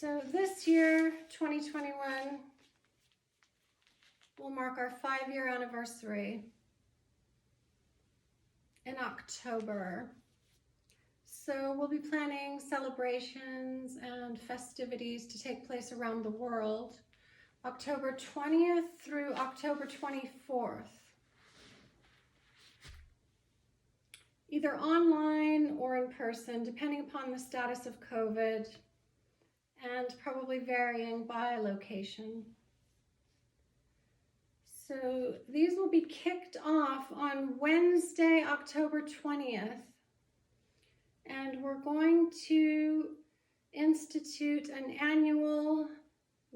So this year, 2021, will mark our 5-year anniversary in October. So we'll be planning celebrations and festivities to take place around the world, October 20th through October 24th. Either online or in person, depending upon the status of COVID, and probably varying by location. So these will be kicked off on Wednesday, October 20th. And we're going to institute an annual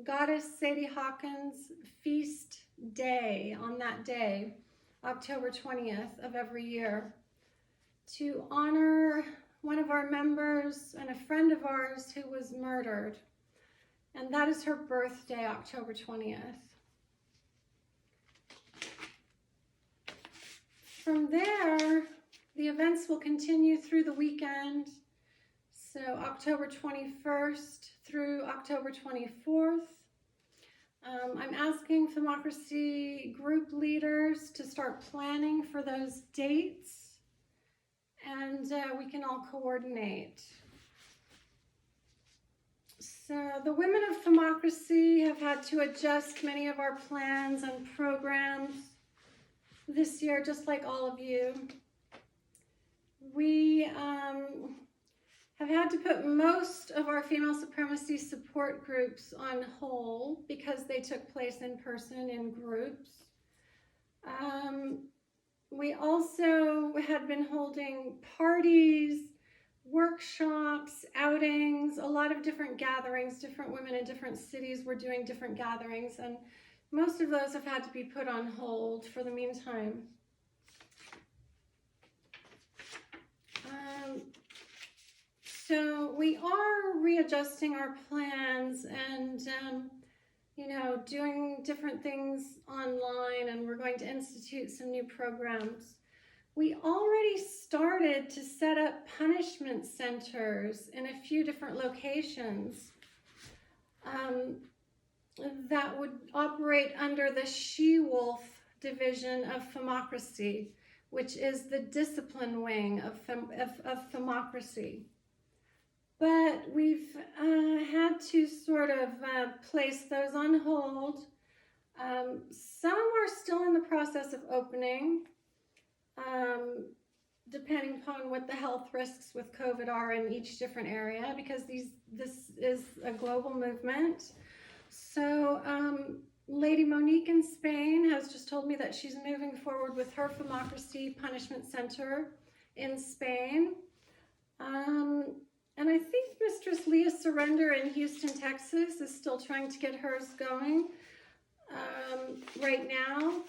Goddess Sadie Hawkins Feast Day on that day, October 20th of every year, to honor one of our members and a friend of ours who was murdered. And that is her birthday, October 20th. From there, the events will continue through the weekend, so October 21st through October 24th. I'm asking Femocracy group leaders to start planning for those dates, and we can all coordinate. So the women of Femocracy have had to adjust many of our plans and programs this year, just like all of you. We have had to put most of our female supremacy support groups on hold because they took place in person in groups. We also had been holding parties, workshops, outings, a lot of different gatherings. Different women in different cities were doing different gatherings, and most of those have had to be put on hold for the meantime. So we are readjusting our plans and, doing different things online, and we're going to institute some new programs. We already started to set up punishment centers in a few different locations that would operate under the She-Wolf division of Femocracy, which is the discipline wing of Femocracy. But we've had to sort of place those on hold. Some are still in the process of opening, depending upon what the health risks with COVID are in each different area, because this is a global movement. So Lady Monique in Spain has just told me that she's moving forward with her Femocracy Punishment Center in Spain. And I think Mistress Leah Surrender in Houston, Texas is still trying to get hers going right now.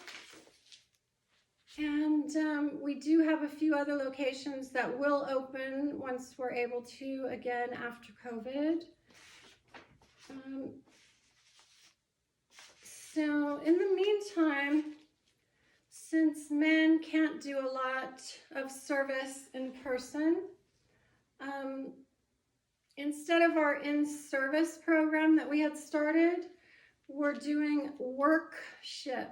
And we do have a few other locations that will open once we're able to again after COVID. So in the meantime, since men can't do a lot of service in person, instead of our in-service program that we had started, we're doing workship,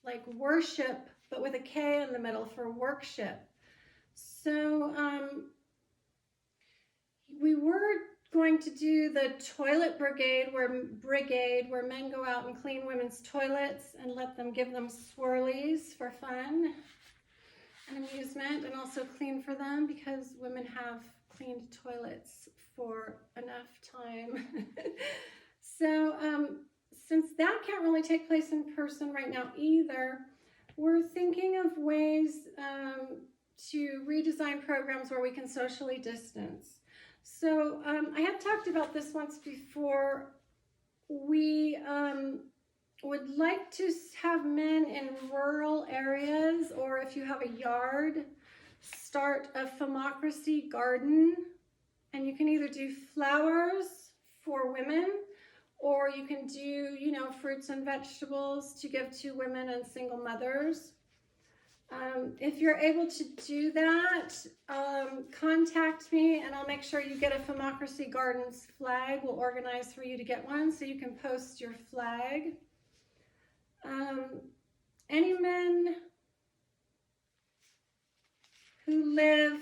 like worship, but with a K in the middle for workship. So we were going to do the toilet brigade where men go out and clean women's toilets and let them give them swirlies for fun and amusement, and also clean for them because women have cleaned toilets for enough time. So since that can't really take place in person right now either, we're thinking of ways to redesign programs where we can socially distance. So I had talked about this once before. We would like to have men in rural areas, or if you have a yard, start a Femocracy garden. And you can either do flowers for women, or you can do, fruits and vegetables to give to women and single mothers. If you're able to do that, contact me and I'll make sure you get a Femocracy Gardens flag. We'll organize for you to get one so you can post your flag. Any men who live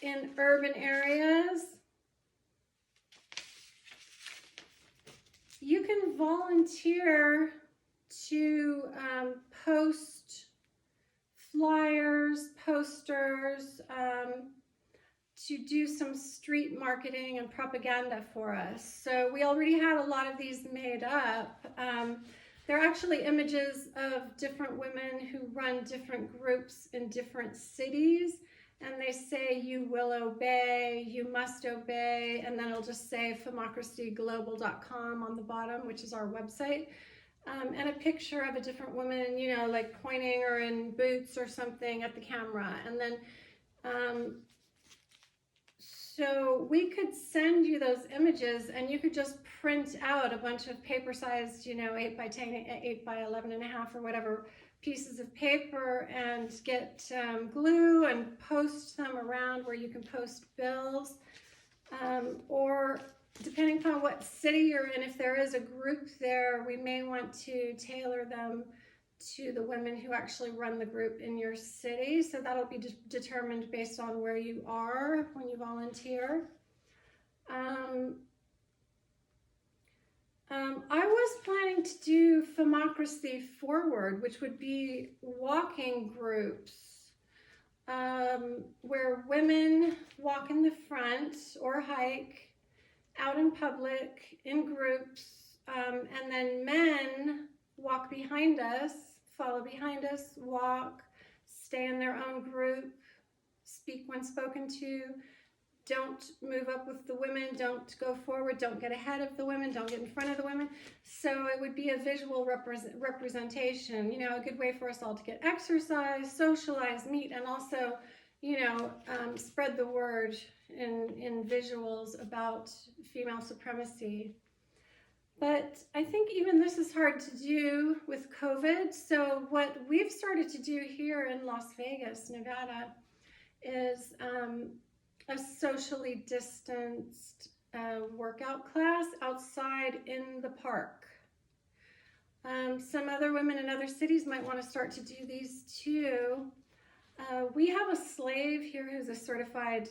in urban areas, you can volunteer to post flyers, posters, to do some street marketing and propaganda for us. So we already had a lot of these made up. They're actually images of different women who run different groups in different cities. And they say, you will obey, you must obey, and then it'll just say femocracyglobal.com on the bottom, which is our website. And a picture of a different woman, you know, like pointing or in boots or something at the camera. And then, so we could send you those images and you could just print out a bunch of paper-sized, you know, 8 by 10, 8 by 11.5 or whatever pieces of paper and get glue and post them around where you can post bills. Or depending upon what city you're in, if there is a group there, we may want to tailor them to the women who actually run the group in your city. So that'll be determined based on where you are when you volunteer. I was planning to do Femocracy Forward, which would be walking groups where women walk in the front or hike out in public in groups, and then men walk behind us, follow behind us, walk, stay in their own group, speak when spoken to, don't move up with the women, don't go forward, don't get ahead of the women, don't get in front of the women. So it would be a visual representation, you know, a good way for us all to get exercise, socialize, meet, and also, you know, spread the word in visuals about female supremacy. But I think even this is hard to do with COVID. So what we've started to do here in Las Vegas, Nevada, is a socially distanced workout class outside in the park. Some other women in other cities might want to start to do these too. We have a slave here who's a certified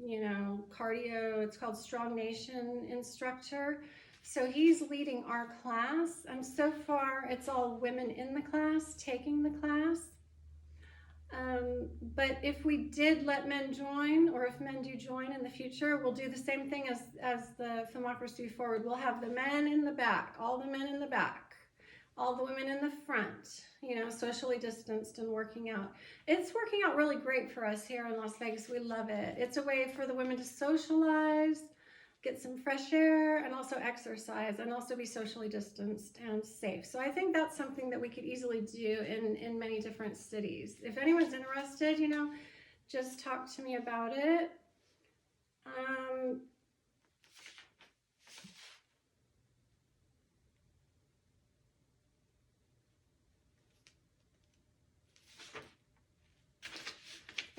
you know, cardio, it's called Strong Nation instructor. So he's leading our class. And so far it's all women in the class taking the class. But if we did let men join, or if men do join in the future, we'll do the same thing as the Femocracy Forward. We'll have the men in the back, all the men in the back, all the women in the front, you know, socially distanced and working out. It's working out really great for us here in Las Vegas. We love it. It's a way for the women to socialize, get some fresh air, and also exercise, and also be socially distanced and safe. So I think that's something that we could easily do in many different cities. If anyone's interested, you know, just talk to me about it.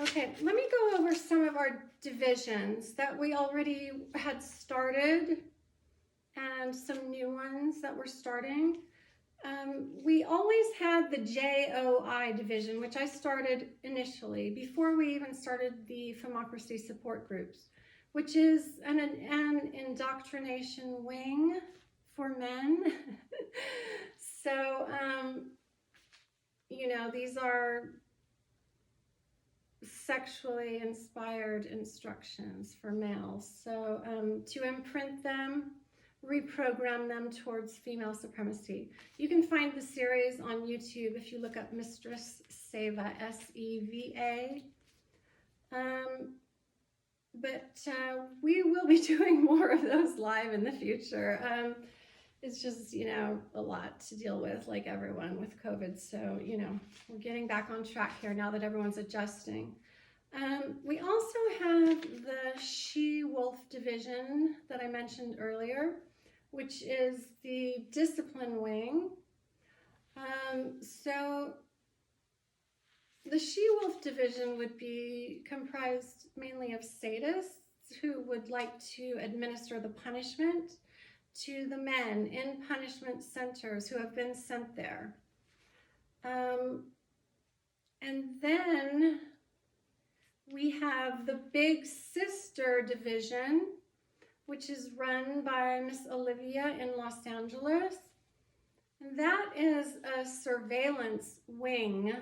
Okay, let me go over some of our divisions that we already had started and some new ones that we're starting. We always had the JOI division, which I started initially before we even started the Femocracy support groups, which is an indoctrination wing for men. So, you know, these are sexually inspired instructions for males. So to imprint them, reprogram them towards female supremacy. You can find the series on YouTube if you look up Mistress Seva, S-E-V-A. But we will be doing more of those live in the future. It's just, you know, a lot to deal with, like everyone with COVID. So, you know, we're getting back on track here now that everyone's adjusting. We also have the She-Wolf division that I mentioned earlier, which is the discipline wing. So The she-wolf division would be comprised mainly of sadists who would like to administer the punishment to the men in punishment centers who have been sent there. And then we have the big sister division, which is run by Miss Olivia in Los Angeles. And that is a surveillance wing,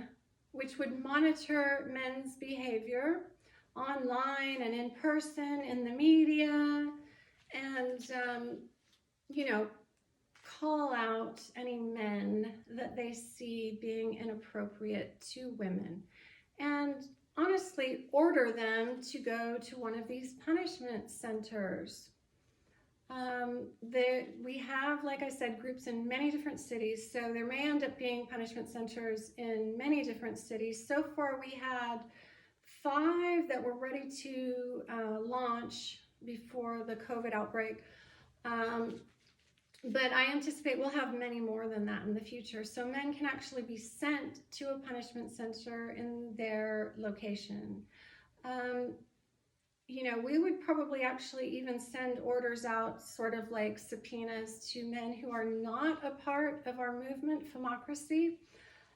which would monitor men's behavior online and in person, in the media, and, you know, call out any men that they see being inappropriate to women. And honestly, order them to go to one of these punishment centers. We have, like I said, groups in many different cities, so there may end up being punishment centers in many different cities. So far, we had 5 that were ready to launch before the COVID outbreak. But I anticipate we'll have many more than that in the future. So men can actually be sent to a punishment center in their location. You know, we would probably actually even send orders out, sort of like subpoenas, to men who are not a part of our movement, Femocracy,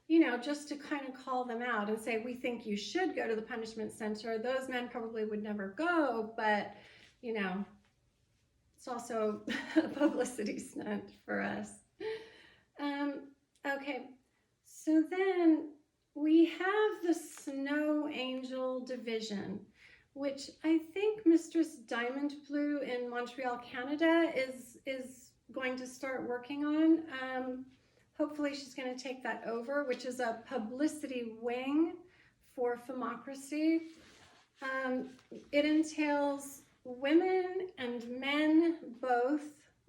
you know, just to kind of call them out and say, we think you should go to the punishment center. Those men probably would never go, but, you know, it's also a publicity stunt for us. Okay, so then we have the Snow Angel division, which I think Mistress Diamond Blue in Montreal, Canada is going to start working on. Hopefully she's going to take that over, which is a publicity wing for Femocracy. It entails women and men both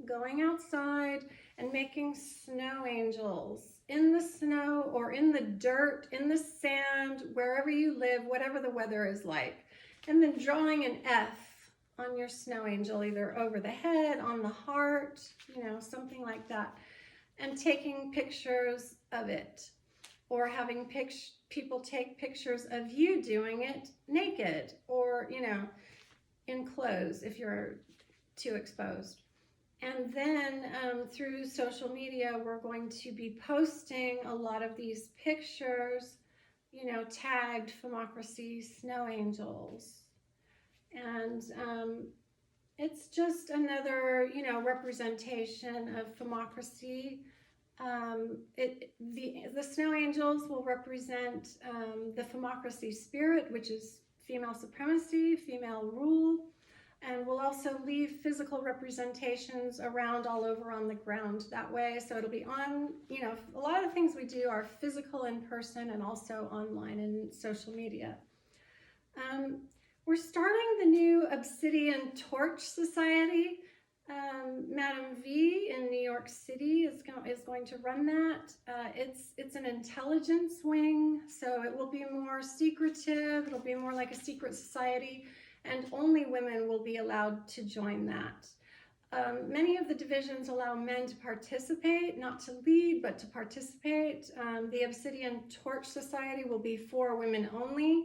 going outside and making snow angels in the snow or in the dirt, in the sand, wherever you live, whatever the weather is like. And then drawing an F on your snow angel, either over the head, on the heart, you know, something like that. And taking pictures of it, or having people take pictures of you doing it naked, or, you know, in clothes if you're too exposed. And then through social media, we're going to be posting a lot of these pictures, you know, tagged Femocracy Snow Angels. And it's just another, you know, representation of Femocracy. The Snow Angels will represent the Femocracy spirit, which is female supremacy, female rule, and we'll also leave physical representations around all over on the ground that way. So it'll be on, you know, a lot of things we do are physical in person and also online and social media. We're starting the new Obsidian Torch Society. Madam V in New York City is going to run that. It's an intelligence wing, so it will be more secretive. It'll be more like a secret society, and only women will be allowed to join that. Many of the divisions allow men to participate, not to lead, but to participate. The Obsidian Torch Society will be for women only.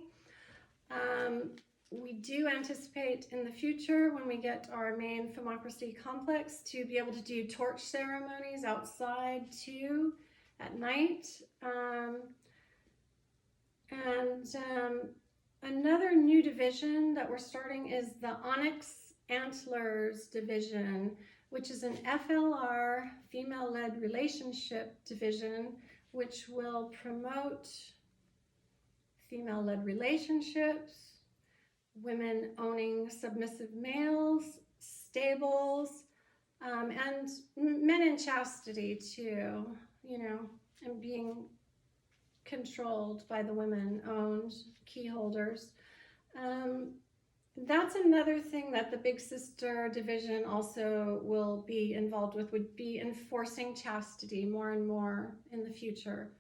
We do anticipate in the future, when we get our main Femocracy complex, to be able to do torch ceremonies outside too at night. Another new division that we're starting is the Onyx Antlers division, which is an FLR, female-led relationship division, which will promote female-led relationships, women owning submissive males, stables, and men in chastity too, you know, and being controlled by the women-owned key holders. That's another thing that the Big Sister division also will be involved with, would be enforcing chastity more and more in the future.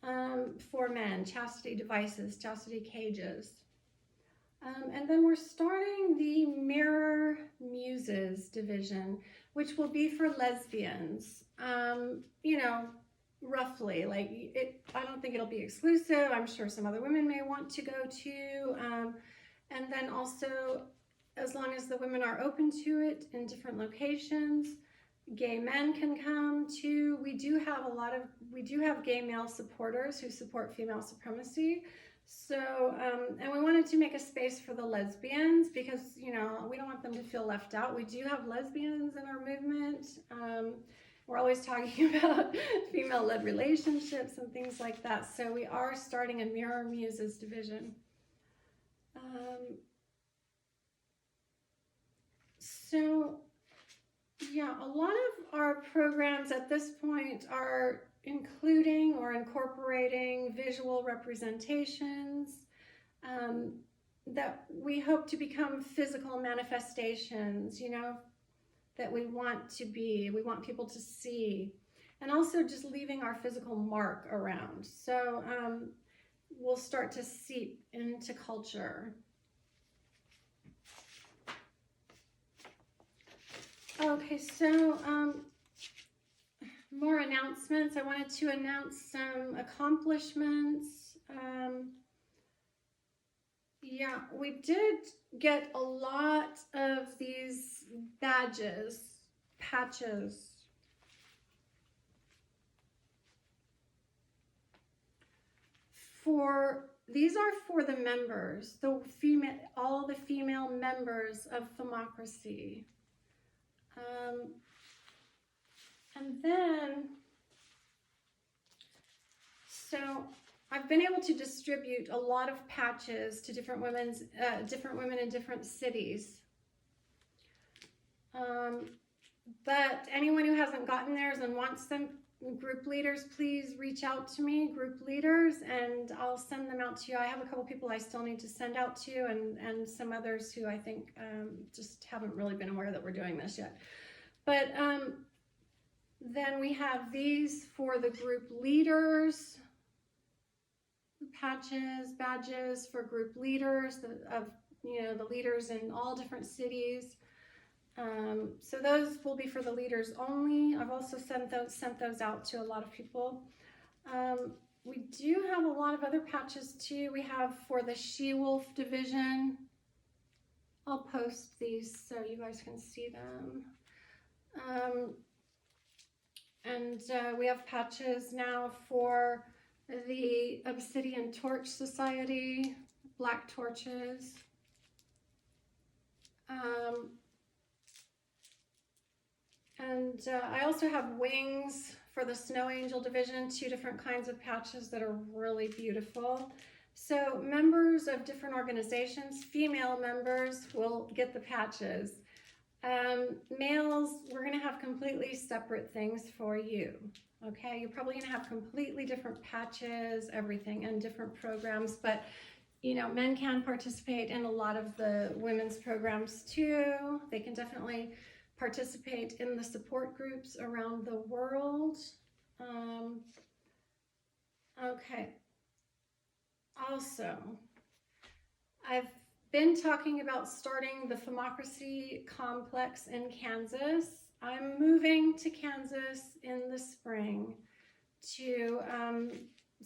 For men, chastity devices, chastity cages. And then we're starting the Mirror Muses division, which will be for lesbians. You know, roughly. Like I don't think it'll be exclusive. I'm sure some other women may want to go to. And then also, as long as the women are open to it in different locations, gay men can come too. We do have gay male supporters who support female supremacy. So, and we wanted to make a space for the lesbians because, you know, we don't want them to feel left out. We do have lesbians in our movement. We're always talking about female-led relationships and things like that. So we are starting a Mirror Muses division. So yeah, a lot of our programs at this point are including or incorporating visual representations that we hope to become physical manifestations, you know, that we want people to see, and also just leaving our physical mark around. So we'll start to seep into culture. Okay, so more announcements. I wanted to announce some accomplishments. Yeah, we did get a lot of these badges, patches. These are for the members, all the female members of Femocracy. And then, so I've been able to distribute a lot of patches to different women in different cities. But anyone who hasn't gotten theirs and wants them, group leaders, please reach out to me, group leaders, and I'll send them out to you. I have a couple people I still need to send out to, and some others who I think just haven't really been aware that we're doing this yet. But then we have these for the group leaders, badges for group leaders the leaders in all different cities. So those will be for the leaders only. I've also sent those out to a lot of people. We do have a lot of other patches too. We have for the She-Wolf division. I'll post these so you guys can see them. And we have patches now for the Obsidian Torch Society, black torches. And I also have wings for the Snow Angel division, 2 different kinds of patches that are really beautiful. So members of different organizations, female members will get the patches. Males, we're going to have completely separate things for you. Okay, you're probably going to have completely different patches, everything, and different programs, but you know, men can participate in a lot of the women's programs too. They can definitely participate in the support groups around the world. Okay. Also, I've been talking about starting the Femocracy complex in Kansas. I'm moving to Kansas in the spring to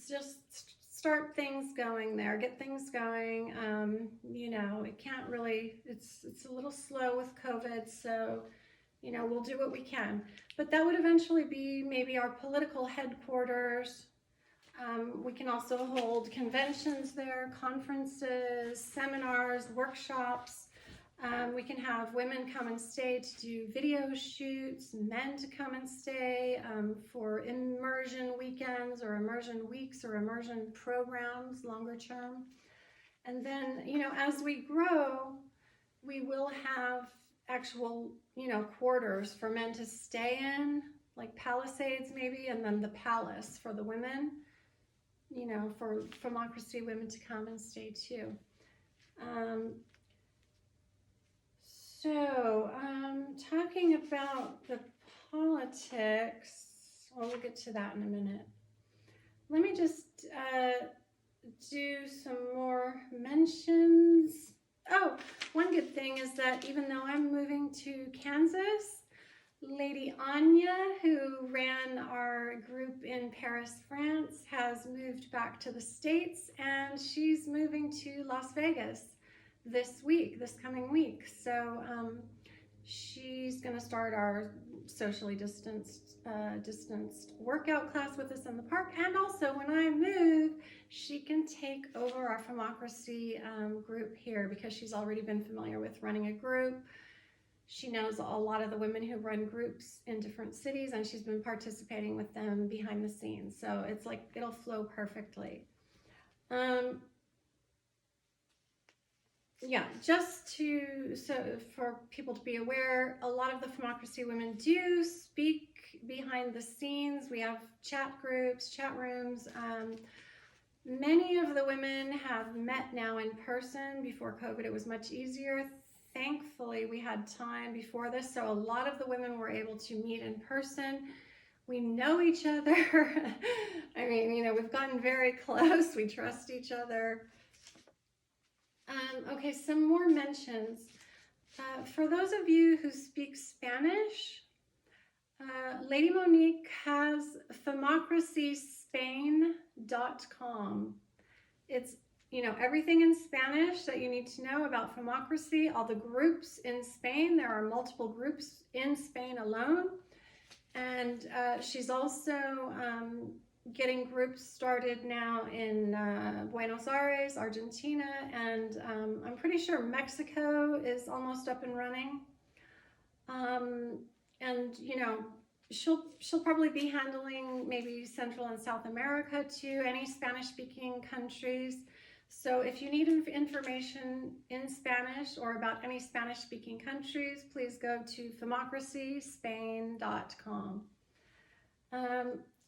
just start things going there, get things going. You know, it can't really, it's a little slow with COVID, so, you know, we'll do what we can. But that would eventually be maybe our political headquarters. We can also hold conventions there, conferences, seminars, workshops. We can have women come and stay to do video shoots, men to come and stay for immersion weekends or immersion weeks or immersion programs, longer term. And then, you know, as we grow, we will have actual, you know, quarters for men to stay in, like Palisades maybe, and then the Palace for the women, you know, for Femocracy women to come and stay too. So, talking about the politics, well, we'll get to that in a minute. Let me just do some more mentions. Oh, one good thing is that even though I'm moving to Kansas, Lady Anya, who ran our group in Paris, France, has moved back to the States, and she's moving to Las Vegas this coming week. So she's going to start our socially distanced workout class with us in the park. And also, when I move, she can take over our Femocracy group here because she's already been familiar with running a group. She knows a lot of the women who run groups in different cities, and she's been participating with them behind the scenes. So it's like it'll flow perfectly. Yeah, for people to be aware, a lot of the Femocracy women do speak behind the scenes. We have chat groups, chat rooms. Many of the women have met now in person. Before COVID, it was much easier. Thankfully, we had time before this, so a lot of the women were able to meet in person. We know each other. I mean, you know, we've gotten very close. We trust each other. Okay, some more mentions. For those of you who speak Spanish, Lady Monique has femocracyspain.com. It's, you know, everything in Spanish that you need to know about Femocracy, all the groups in Spain. There are multiple groups in Spain alone. And she's also getting groups started now in Buenos Aires, Argentina, and I'm pretty sure Mexico is almost up and running. And you know, she'll probably be handling maybe Central and South America too, any Spanish-speaking countries. So if you need information in Spanish or about any Spanish-speaking countries, please go to femocracyspain.com.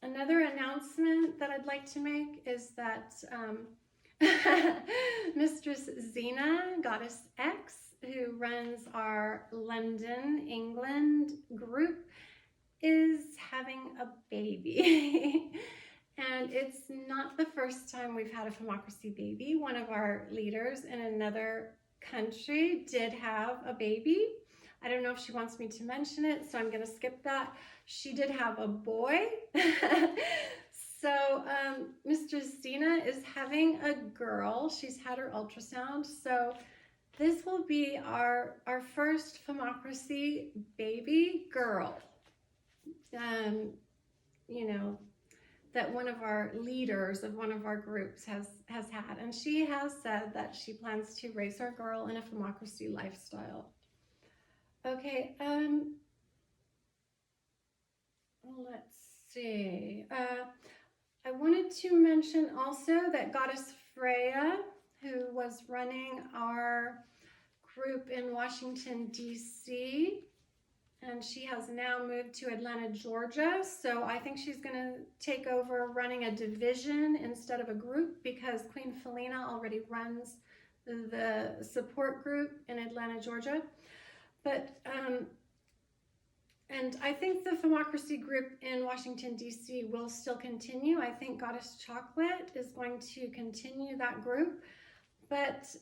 Another announcement that I'd like to make is that Mistress Zena, Goddess X, who runs our London, England group, is having a baby. And it's not the first time we've had a Femocracy baby. One of our leaders in another country did have a baby. I don't know if she wants me to mention it, so I'm going to skip that. She did have a boy. So Mistress Zena is having a girl. She's had her ultrasound. So this will be our first Femocracy baby girl. You know, that one of our leaders of one of our groups has had. And she has said that she plans to raise her girl in a Femocracy lifestyle. Okay, let's see. I wanted to mention also that Goddess Freya, who was running our group in Washington, D.C., and she has now moved to Atlanta, Georgia. So I think she's going to take over running a division instead of a group because Queen Felina already runs the support group in Atlanta, Georgia. But, and I think the Femocracy group in Washington, D.C. will still continue. I think Goddess Chocolate is going to continue that group. But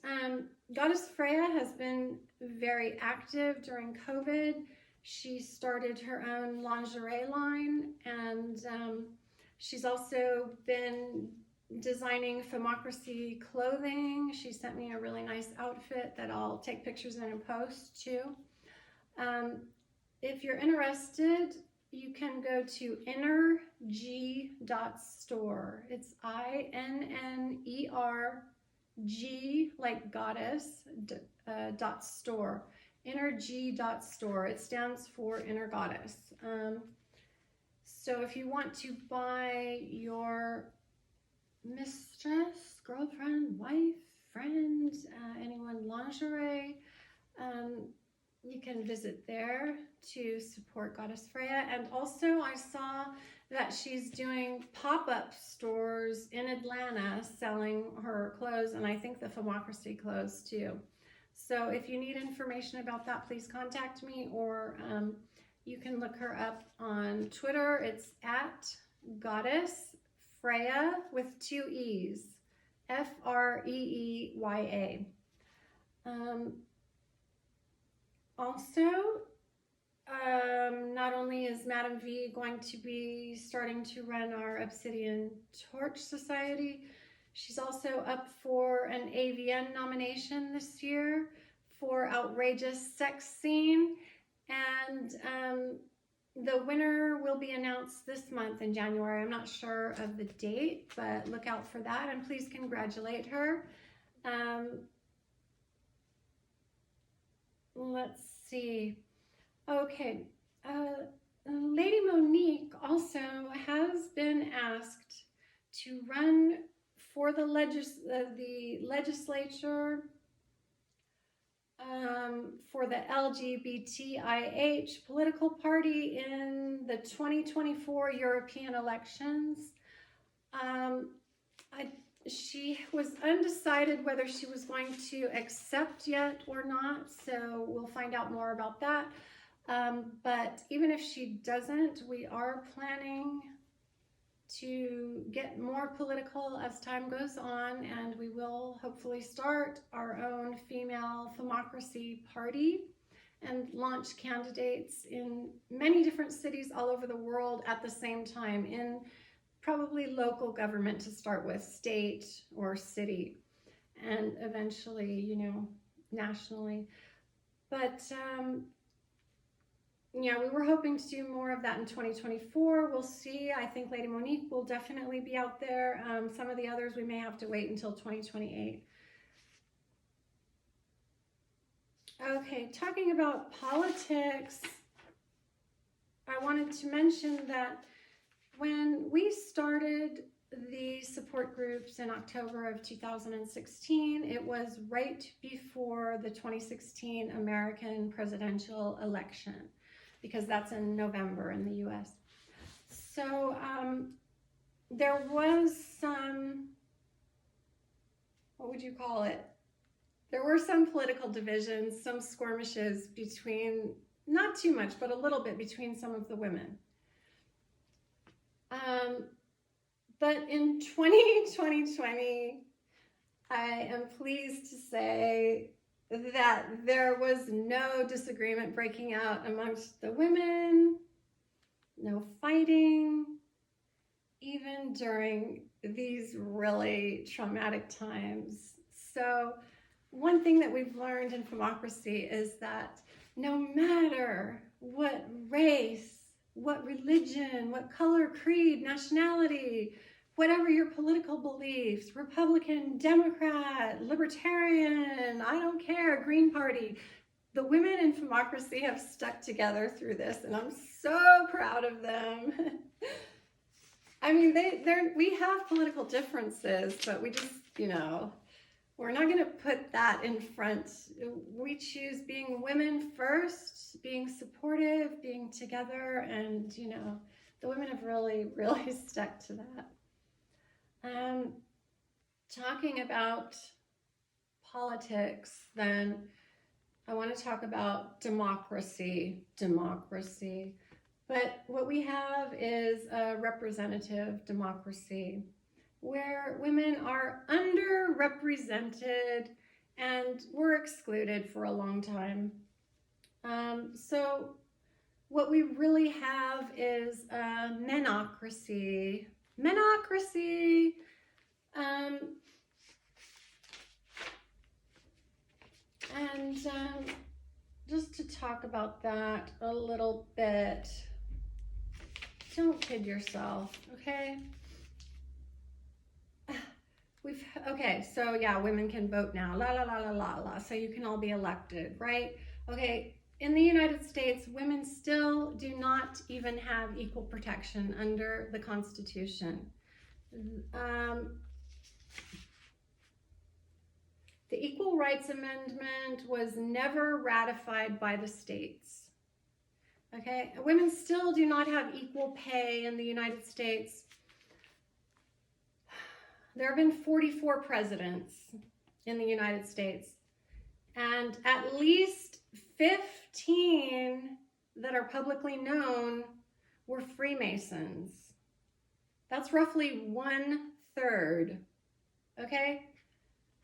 Goddess Freya has been very active during COVID. She started her own lingerie line, and she's also been designing Femocracy clothing. She sent me a really nice outfit that I'll take pictures in and post too. If you're interested, you can go to innerg.store. It's INNERG, like goddess, .store. Innerg.store. It stands for Inner Goddess. So if you want to buy your mistress, girlfriend, wife, friend, anyone lingerie, you can visit there to support Goddess Freya. And also I saw that she's doing pop-up stores in Atlanta selling her clothes, and I think the Femocracy clothes too. So if you need information about that, please contact me, or you can look her up on Twitter. It's at Goddess Freya with 2 E's, Freeya. Also, not V going to be starting to run our Obsidian Torch Society. She's also up for an AVN nomination this year for Outrageous Sex Scene. And the winner will be announced this month in January. I'm not sure of the date, but look out for that, and please congratulate her. Let's see. Okay, Lady Monique also has been asked to run for the legislature for the LGBTIH political party in the 2024 European elections. She was undecided whether she was going to accept yet or not, so we'll find out more about that. But even if she doesn't, we are planning to get more political as time goes on, and we will hopefully start our own female Femocracy party and launch candidates in many different cities all over the world at the same time, in probably local government to start with, state or city, and eventually, you know, nationally. But yeah, we were hoping to do more of that in 2024. We'll see. I think Lady Monique will definitely be out there. Some of the others we may have to wait until 2028. Okay, talking about politics, I wanted to mention that when we started the support groups in October of 2016, it was right before the 2016 American presidential election, because that's in November in the US. So there was some, what would you call it? There were some political divisions, some skirmishes between, not too much, but a little bit between some of the women. But in 2020, I am pleased to say that there was no disagreement breaking out amongst the women, no fighting, even during these really traumatic times. So one thing that we've learned in Femocracy is that no matter what race, what religion, what color, creed, nationality, whatever your political beliefs, Republican, Democrat, Libertarian, I don't care, Green Party, the women in Femocracy have stuck together through this, and I'm so proud of them. I mean, we have political differences, but we just, you know, we're not going to put that in front. We choose being women first, being supportive, being together, and, you know, the women have really, really stuck to that. Talking about politics, then I want to talk about democracy. But what we have is a representative democracy, where women are underrepresented and were excluded for a long time. So what we really have is a menocracy. Just to talk about that a little bit, don't kid yourself, okay? Okay, so yeah, women can vote now, so you can all be elected, right? Okay, in the United States, women still do not even have equal protection under the Constitution. The Equal Rights Amendment was never ratified by the states. Okay, women still do not have equal pay in the United States. There have been 44 presidents in the United States, and at least 15 that are publicly known were Freemasons. That's roughly 1/3, okay?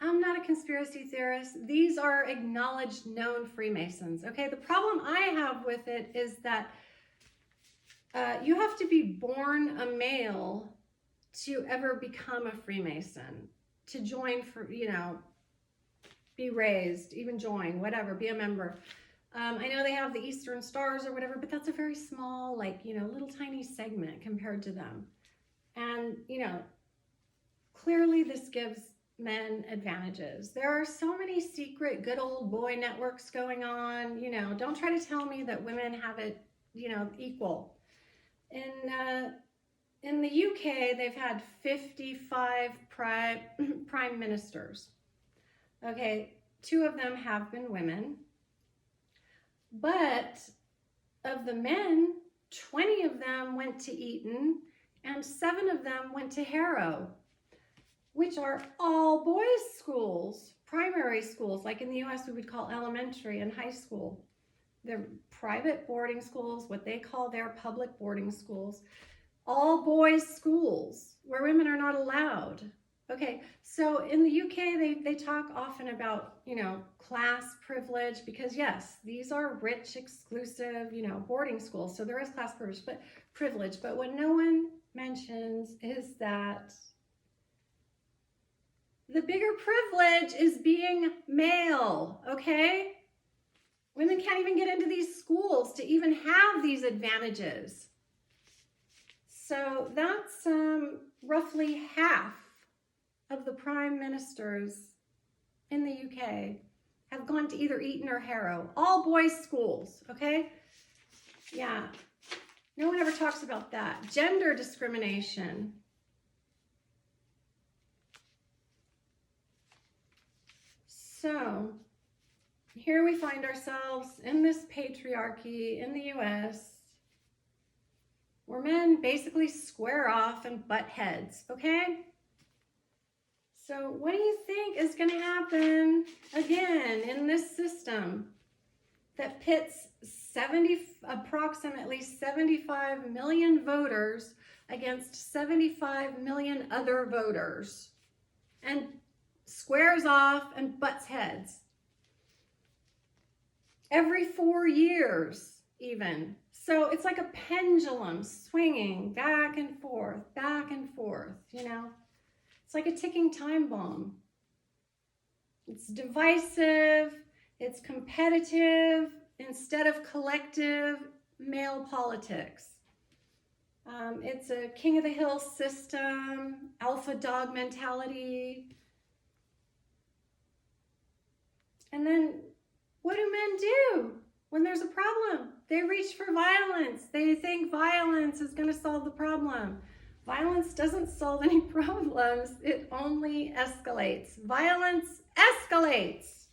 I'm not a conspiracy theorist. These are acknowledged, known Freemasons, okay? The problem I have with it is that you have to be born a male to ever become a Freemason, to join, for, you know, be raised, even join, whatever, be a member. I know they have the Eastern Stars or whatever, but that's a very small, like, you know, little tiny segment compared to them. And, you know, clearly this gives men advantages. There are so many secret good old boy networks going on. You know, don't try to tell me that women have it, you know, equal. In the UK, they've had 55 prime ministers. Okay, 2 of them have been women. But of the men, 20 of them went to Eton and 7 of them went to Harrow, which are all boys schools, primary schools, like in the US we would call elementary and high school. They're private boarding schools, what they call their public boarding schools, all boys schools where women are not allowed. Okay, so in the UK, they talk often about, you know, class privilege, because yes, these are rich, exclusive, you know, boarding schools. So there is class privilege, but what no one mentions is that the bigger privilege is being male, okay? Women can't even get into these schools to even have these advantages. So that's roughly half of the prime ministers in the UK have gone to either Eton or Harrow, all boys schools, okay? Yeah, no one ever talks about that. Gender discrimination. So here we find ourselves in this patriarchy in the US, where men basically square off and butt heads, okay? So what do you think is going to happen again in this system that pits approximately 75 million voters against 75 million other voters and squares off and butts heads every 4 years even? So it's like a pendulum swinging back and forth, you know? It's like a ticking time bomb. It's divisive, it's competitive instead of collective male politics. It's a king of the hill system, alpha dog mentality. And then what do men do when there's a problem? They reach for violence. They think violence is going to solve the problem. Violence doesn't solve any problems. It only escalates. Violence escalates.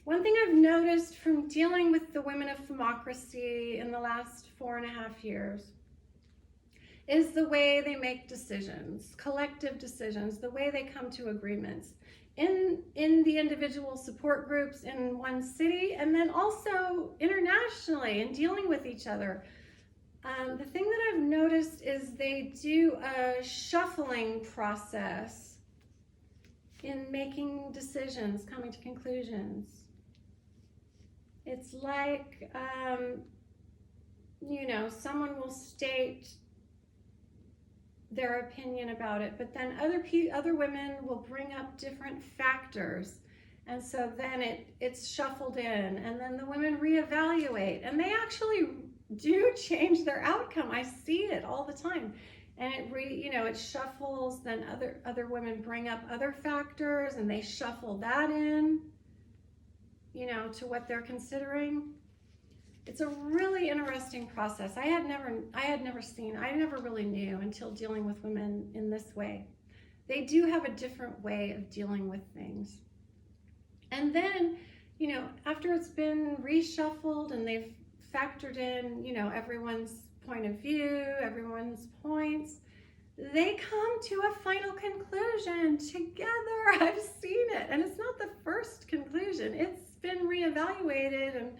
One thing I've noticed from dealing with the women of Femocracy in the last 4.5 years is the way they make decisions, collective decisions, the way they come to agreements in the individual support groups in one city, and then also internationally in dealing with each other. The thing that I've noticed is they do a shuffling process in making decisions, coming to conclusions. It's like, you know, someone will state their opinion about it, but then other women will bring up different factors, and so then it's shuffled in, and then the women reevaluate, and they actually do change their outcome. I see it all the time, and it shuffles. Then other women bring up other factors, and they shuffle that in, you know, to what they're considering. It's a really interesting process. I never really knew until dealing with women in this way. They do have a different way of dealing with things. And then, you know, after it's been reshuffled and they've factored in, you know, everyone's point of view, everyone's points, they come to a final conclusion together. I've seen it. And it's not the first conclusion. It's been reevaluated, and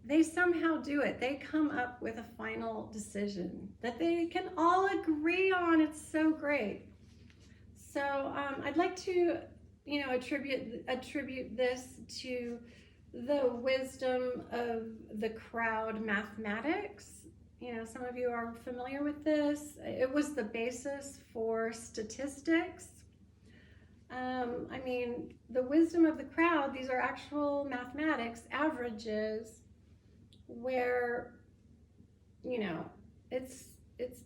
they somehow do it. They come up with a final decision that they can all agree on. It's so great. So I'd like to, you know, attribute this to the wisdom of the crowd mathematics. You know, some of you are familiar with this. It was the basis for statistics. I mean, the wisdom of the crowd, these are actual mathematics, averages, where, you know, it's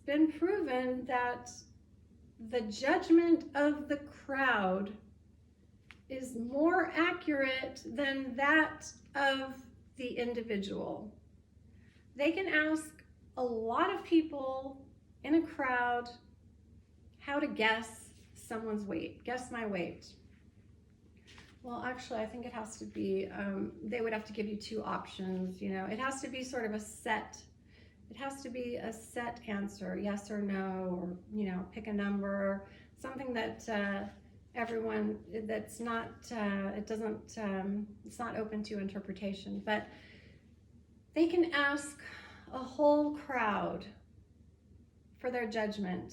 been proven that the judgment of the crowd is more accurate than that of the individual. They can ask a lot of people in a crowd how to guess someone's weight. Guess my weight. Well, actually, I think it has to be, they would have to give you two options. You know, it has to be sort of a set. It has to be a set answer, yes or no, or, you know, pick a number, something that everyone, that's not, it doesn't, it's not open to interpretation. But they can ask a whole crowd for their judgment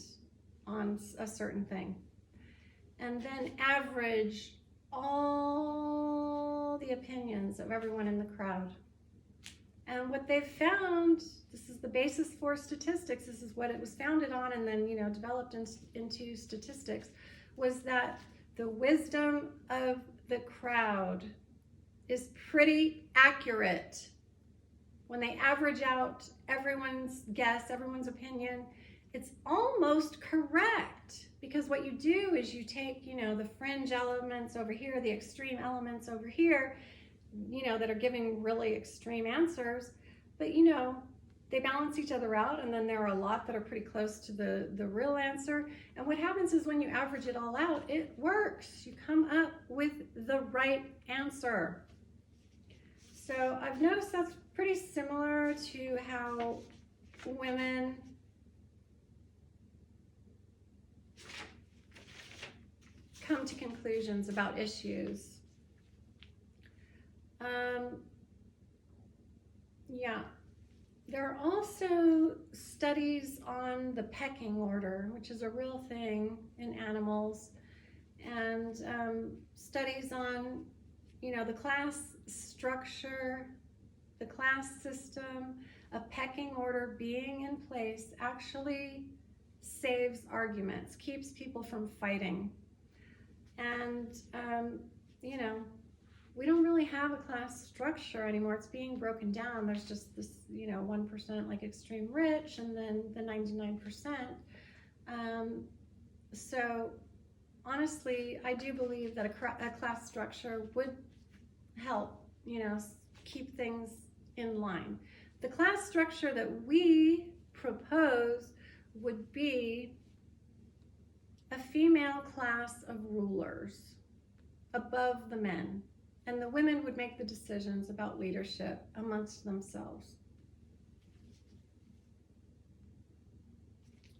on a certain thing, and then average all the opinions of everyone in the crowd. And what they've found, this is the basis for statistics, this is what it was founded on and then, you know, developed into statistics, was that the wisdom of the crowd is pretty accurate. When they average out everyone's guess, everyone's opinion, it's almost correct, because what you do is you take, you know, the fringe elements over here, the extreme elements over here, you know, that are giving really extreme answers, but, you know, they balance each other out, and then there are a lot that are pretty close to the real answer. And what happens is when you average it all out, it works. You come up with the right answer. So I've noticed that's pretty similar to how women come to conclusions about issues. Yeah, there are also studies on the pecking order, which is a real thing in animals, and studies on, you know, the class structure, the class system. A pecking order being in place actually saves arguments, keeps people from fighting. And, you know, we don't really have a class structure anymore. It's being broken down. There's just this, you know, 1% like extreme rich, and then the 99%. So honestly, I do believe that a class structure would help, you know, keep things in line. The class structure that we propose would be a female class of rulers above the men, and the women would make the decisions about leadership amongst themselves.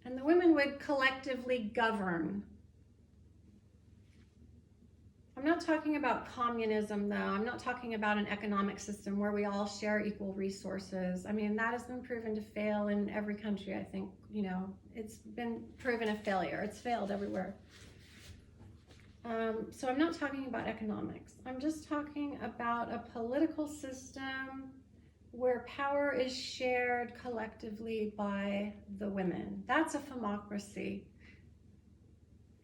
And the women would collectively govern. I'm not talking about communism, though. I'm not talking about an economic system where we all share equal resources. I mean, that has been proven to fail in every country, I think. You know, it's been proven a failure. It's failed everywhere. So I'm not talking about economics. I'm just talking about a political system where power is shared collectively by the women. That's a femocracy.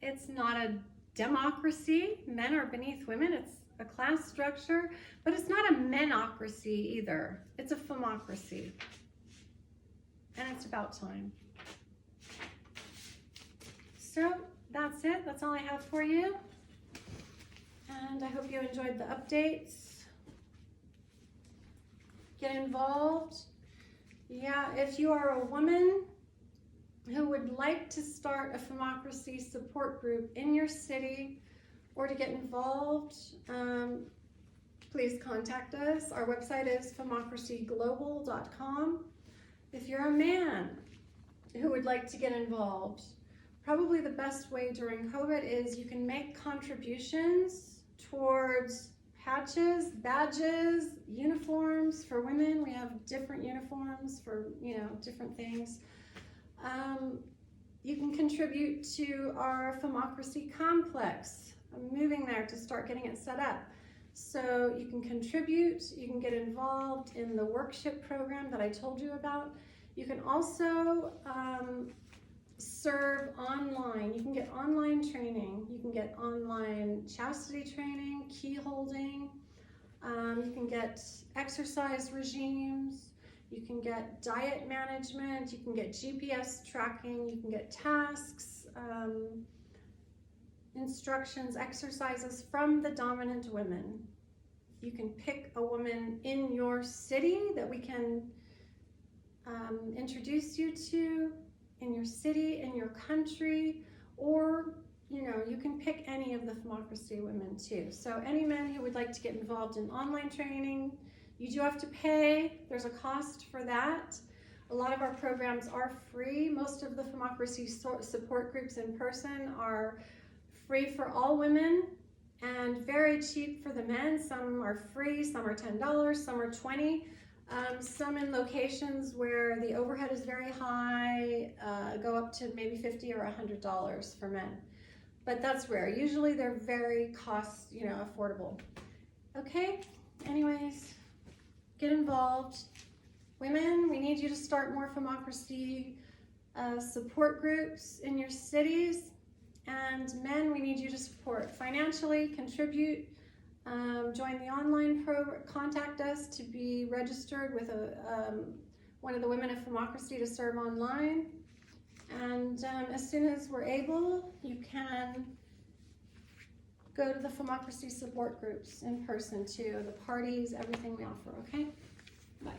It's not a democracy. Men are beneath women. It's a class structure, but it's not a menocracy either. It's a femocracy. And it's about time. So that's it. That's all I have for you. And I hope you enjoyed the updates. Get involved. Yeah, if you are a woman who would like to start a Femocracy support group in your city or to get involved, please contact us. Our website is femocracyglobal.com. If you're a man who would like to get involved, probably the best way during COVID is you can make contributions towards patches, badges, uniforms for women. We have different uniforms for, you know, different things. You can contribute to our Femocracy complex. I'm moving there to start getting it set up. So you can contribute, you can get involved in the workshop program that I told you about. You can also serve online. You can get online training. You can get online chastity training, key holding. You can get exercise regimes. You can get diet management. You can get GPS tracking. You can get tasks, instructions, exercises from the dominant women. You can pick a woman in your city that we can introduce you to, in your city, in your country, or you can pick any of the Femocracy women too. So any men who would like to get involved in online training, you do have to pay. There's a cost for that. A lot of our programs are free. Most of the Femocracy support groups in person are free for all women and very cheap for the men. Some are free, some are $10, some are $20. Some in locations where the overhead is very high go up to maybe $50 or $100 for men. But that's rare. Usually they're very affordable. Okay, anyways, get involved. Women, we need you to start more Femocracy support groups in your cities. And men, we need you to support financially, contribute, join the online program, contact us to be registered with one of the women of Femocracy to serve online. And as soon as we're able, you can go to the Femocracy support groups in person too, the parties, everything we offer, okay? Bye.